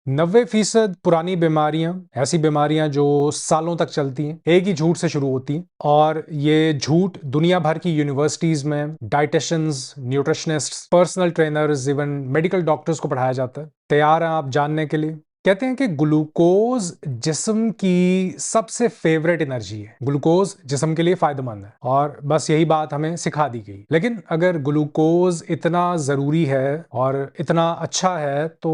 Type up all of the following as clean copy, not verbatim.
90% पुरानी बीमारियां, ऐसी बीमारियां जो सालों तक चलती हैं, एक ही झूठ से शुरू होती हैं। और ये झूठ दुनिया भर की यूनिवर्सिटीज में dieticians, nutritionists, personal trainers, even medical doctors को पढ़ाया जाता है। तैयार हैं आप जानने के लिए? कहते हैं कि ग्लूकोज जिस्म की सबसे फेवरेट एनर्जी है। ग्लूकोज जिस्म के लिए फायदेमंद है और बस यही बात हमें सिखा दी गई। लेकिन अगर ग्लूकोज इतना जरूरी है और इतना अच्छा है तो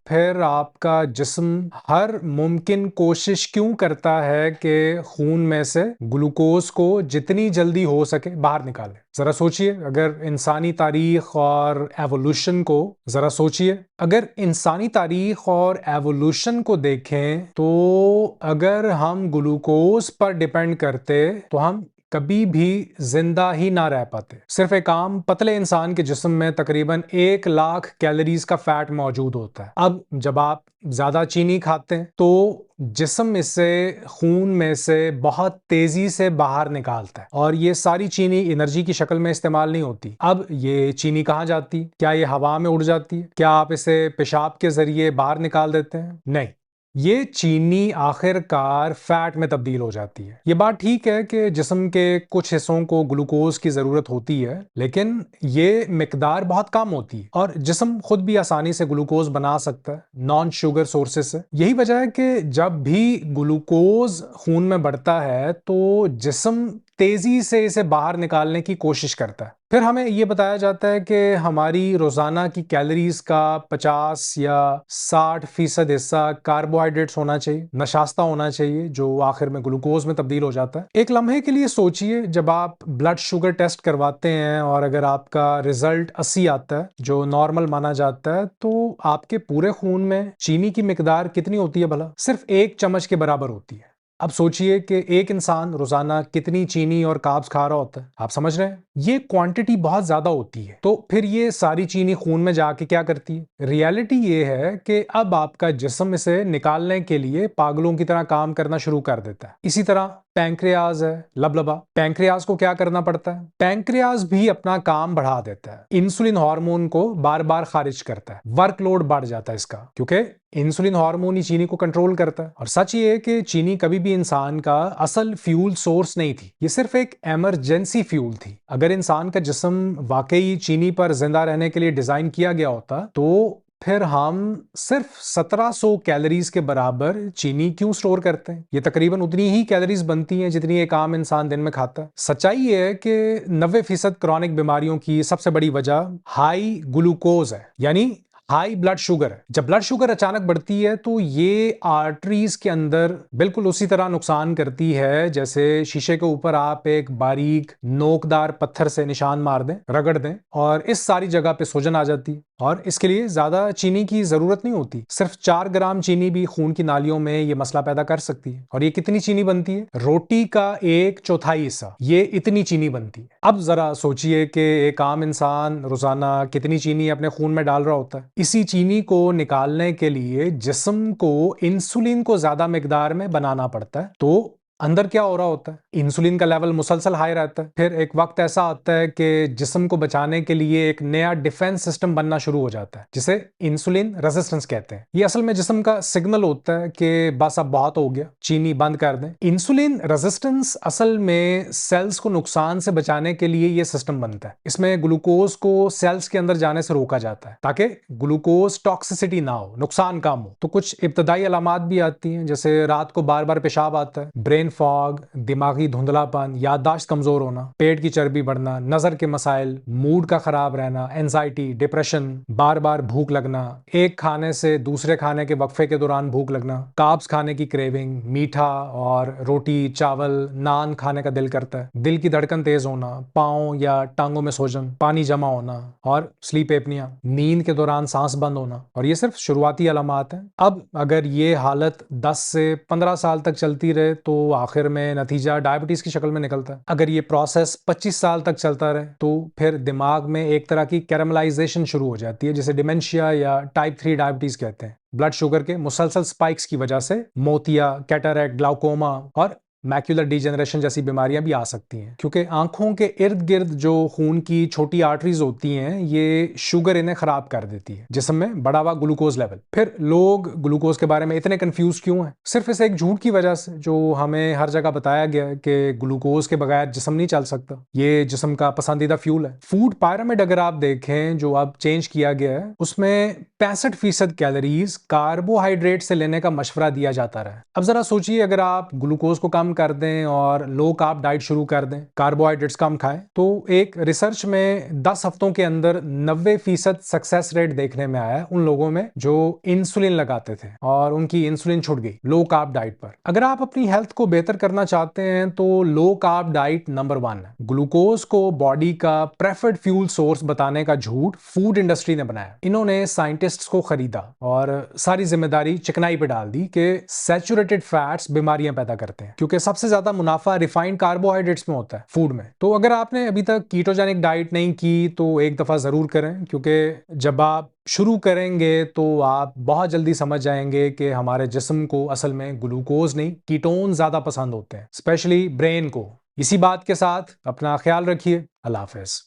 फिर आपका जिस्म हर मुमकिन कोशिश क्यों करता है कि खून में से ग्लूकोज को जितनी जल्दी हो सके बाहर निकाले? जरा सोचिए, अगर इंसानी तारीख और एवोल्यूशन को जरा सोचिए। अगर इंसानी तारीख और एवोल्यूशन को देखें तो अगर हम ग्लूकोज पर डिपेंड करते तो हम कभी भी जिंदा ही ना रह पाते। सिर्फ एक आम पतले इंसान के जिस्म में तकरीबन 1 लाख कैलोरीज का फैट मौजूद होता है। अब जब आप ज्यादा चीनी खाते हैं तो जिस्म इसे खून में से बहुत तेजी से बाहर निकालता है और ये सारी चीनी एनर्जी की शक्ल में इस्तेमाल नहीं होती। अब ये चीनी कहाँ जाती? क्या ये हवा में उड़ जाती है? क्या आप इसे पेशाब के जरिए बाहर निकाल देते हैं? नहीं, ये चीनी आखिरकार फैट में तब्दील हो जाती है। ये बात ठीक है कि जिस्म के कुछ हिस्सों को ग्लूकोज की जरूरत होती है, लेकिन ये मिकदार बहुत कम होती है और जिस्म खुद भी आसानी से ग्लूकोज बना सकता है नॉन शुगर सोर्सेज से। यही वजह है कि जब भी ग्लूकोज खून में बढ़ता है तो जिस्म तेजी से इसे बाहर निकालने की कोशिश करता है। फिर हमें यह बताया जाता है कि हमारी रोजाना की कैलोरीज का 50 या 60% हिस्सा कार्बोहाइड्रेट्स होना चाहिए, नशास्ता होना चाहिए, जो आखिर में ग्लूकोज में तब्दील हो जाता है। एक लम्हे के लिए सोचिए, जब आप ब्लड शुगर टेस्ट करवाते हैं और अगर आपका रिजल्ट 80 आता है जो नॉर्मल माना जाता है, तो आपके पूरे खून में चीनी की मिकदार कितनी होती है भला? सिर्फ 1 चम्मच के बराबर होती है। अब सोचिए कि एक इंसान रोजाना कितनी चीनी और कार्ब्स खा रहा होता है। आप समझ रहे हैं? ये क्वांटिटी बहुत ज्यादा होती है। तो फिर ये सारी चीनी खून में जाके क्या करती है? रियलिटी ये है कि अब आपका जिस्म इसे निकालने के लिए पागलों की तरह काम करना शुरू कर देता है। इसी तरह पैंक्रियाज है, लबलबा। पैंक्रियाज को क्या करना पड़ता है? पैंक्रियाज भी अपना काम बढ़ा देता है, इंसुलिन हार्मोन को बार बार खारिज करता है। वर्कलोड बढ़ जाता है इसका, क्योंकि इंसुलिन हार्मोन ही चीनी को कंट्रोल करता है। और सच ये है कि चीनी कभी भी इंसान का असल फ्यूल सोर्स नहीं थी, ये सिर्फ एक इमरजेंसी फ्यूल थी। अगर इंसान का जिस्म वाकई चीनी पर जिंदा रहने के लिए डिजाइन किया गया होता तो फिर हम सिर्फ 1700 कैलोरीज के बराबर चीनी क्यों स्टोर करते हैं? ये तकरीबन उतनी ही कैलोरीज बनती हैं जितनी एक आम इंसान दिन में खाता है। सच्चाई ये है कि 90% क्रॉनिक बीमारियों की सबसे बड़ी वजह हाई ग्लूकोज है, यानी हाई ब्लड शुगर है। जब ब्लड शुगर अचानक बढ़ती है तो ये आर्टरीज के अंदर बिल्कुल उसी तरह नुकसान करती है जैसे शीशे के ऊपर आप एक बारीक नोकदार पत्थर से निशान मार दें, रगड़ दें और इस सारी जगह पे सूजन आ जाती है। और इसके लिए ज्यादा चीनी की जरूरत नहीं होती, सिर्फ 4 ग्राम चीनी भी खून की नालियों में ये मसला पैदा कर सकती है। और ये कितनी चीनी बनती है? रोटी का 1/4 हिस्सा ये इतनी चीनी बनती है। अब जरा सोचिए कि एक आम इंसान रोजाना कितनी चीनी अपने खून में डाल रहा होता है। इसी चीनी को निकालने के लिए जिस्म को इंसुलिन को ज्यादा मिकदार में बनाना पड़ता है। तो अंदर क्या हो रहा होता है? इंसुलिन का लेवल मुसलसल हाई रहता है। फिर एक वक्त ऐसा आता है कि जिस्म को बचाने के लिए एक नया डिफेंस सिस्टम बनना शुरू हो जाता है, जिसे इंसुलिन रेजिस्टेंस कहते हैं। ये असल में जिस्म का सिग्नल होता है कि बस अब बहुत हो गया, चीनी बंद कर दें। इंसुलिन रेजिस्टेंस असल में सेल्स को नुकसान से बचाने के लिए ये सिस्टम बनता है। इसमें ग्लूकोज को सेल्स के अंदर जाने से रोका जाता है ताकि ग्लूकोज टॉक्सिसिटी ना हो, नुकसान कम हो। तो कुछ इब्तदाई अलामात भी आती हैं, जैसे रात को बार बार पेशाब आता है, ब्रेन फॉग, दिमागी धुंधलापन, याददाश्त कमजोर होना, पेट की चर्बी बढ़ना, नजर के मसाइल, मूड का खराब रहना, एंजाइटी, डिप्रेशन, बार बार भूख लगना, एक खाने से दूसरे खाने के वक्फे के दौरान भूख लगना, कार्ब्स खाने की क्रेविंग, मीठा और रोटी, चावल, नान खाने का दिल करता है, दिल की धड़कन तेज होना, पांव या टांगों में सूजन, पानी जमा होना और स्लीप एपनिया, नींद के दौरान सांस बंद होना। और ये सिर्फ शुरुआती अलामात हैं। अब अगर ये हालत 10 से 15 साल तक चलती रहे तो आखिर में नतीजा डायबिटीज की शक्ल में निकलता है। अगर ये प्रोसेस 25 साल तक चलता रहे तो फिर दिमाग में एक तरह की कैरामलाइजेशन शुरू हो जाती है, जिसे डिमेंशिया या टाइप 3 डायबिटीज कहते हैं। ब्लड शुगर के मुसलसल स्पाइक्स की वजह से मोतिया, कैटरैक्ट, ग्लाउकोमा और मैक्यूलर डिजेनरेशन जैसी बीमारियां भी आ सकती हैं, क्योंकि आंखों के इर्द गिर्द जो खून की छोटी आर्टरीज होती हैं ये शुगर इन्हें खराब कर देती है, जिस्म में बढ़ा हुआ ग्लूकोज लेवल। फिर लोग ग्लूकोज के बारे में इतने कंफ्यूज क्यों हैं? सिर्फ इस एक झूठ की वजह से जो हमें हर जगह बताया गया कि ग्लूकोज के बगैर जिस्म नहीं चल सकता, ये जिस्म का पसंदीदा फ्यूल है। फूड पायरामिड अगर आप देखें जो अब चेंज किया गया है, उसमें 65% कैलोरीज कार्बोहाइड्रेट से लेने का मशवरा दिया जाता रहा है। अब जरा सोचिए, अगर आप ग्लूकोज को कम कर दें और लो कार्ब डाइट शुरू कर दें, कार्बोहाइड्रेट्स कम खाएं, तो एक रिसर्च में 10 हफ्तों के अंदर 90% सक्सेस रेट देखने में आया उन लोगों में जो इंसुलिन लगाते थे और उनकी इंसुलिन छूट गई लो कार्ब डाइट पर। अगर आप अपनी हेल्थ को बेहतर करना चाहते हैं तो लो कार्ब डाइट नंबर 1 है। ग्लूकोज को बॉडी का प्रेफर्ड फ्यूल सोर्स बताने का झूठ फूड इंडस्ट्री ने बनाया। इन्होंने साइंटिस्ट्स को खरीदा और सारी जिम्मेदारी चिकनाई पे डाल दी कि सैचुरेटेड फैट्स बीमारियां पैदा करते हैं, क्योंकि सबसे ज्यादा मुनाफा रिफाइंड कार्बोहाइड्रेट्स में होता है फूड में। तो अगर आपने अभी तक कीटोजेनिक डाइट नहीं की तो एक दफा जरूर करें, क्योंकि जब आप शुरू करेंगे तो आप बहुत जल्दी समझ जाएंगे कि हमारे जिस्म को असल में ग्लूकोज नहीं कीटोन ज्यादा पसंद होते हैं, स्पेशली ब्रेन को। इसी बात के साथ अपना ख्याल रखिए। अल्लाह हाफिज।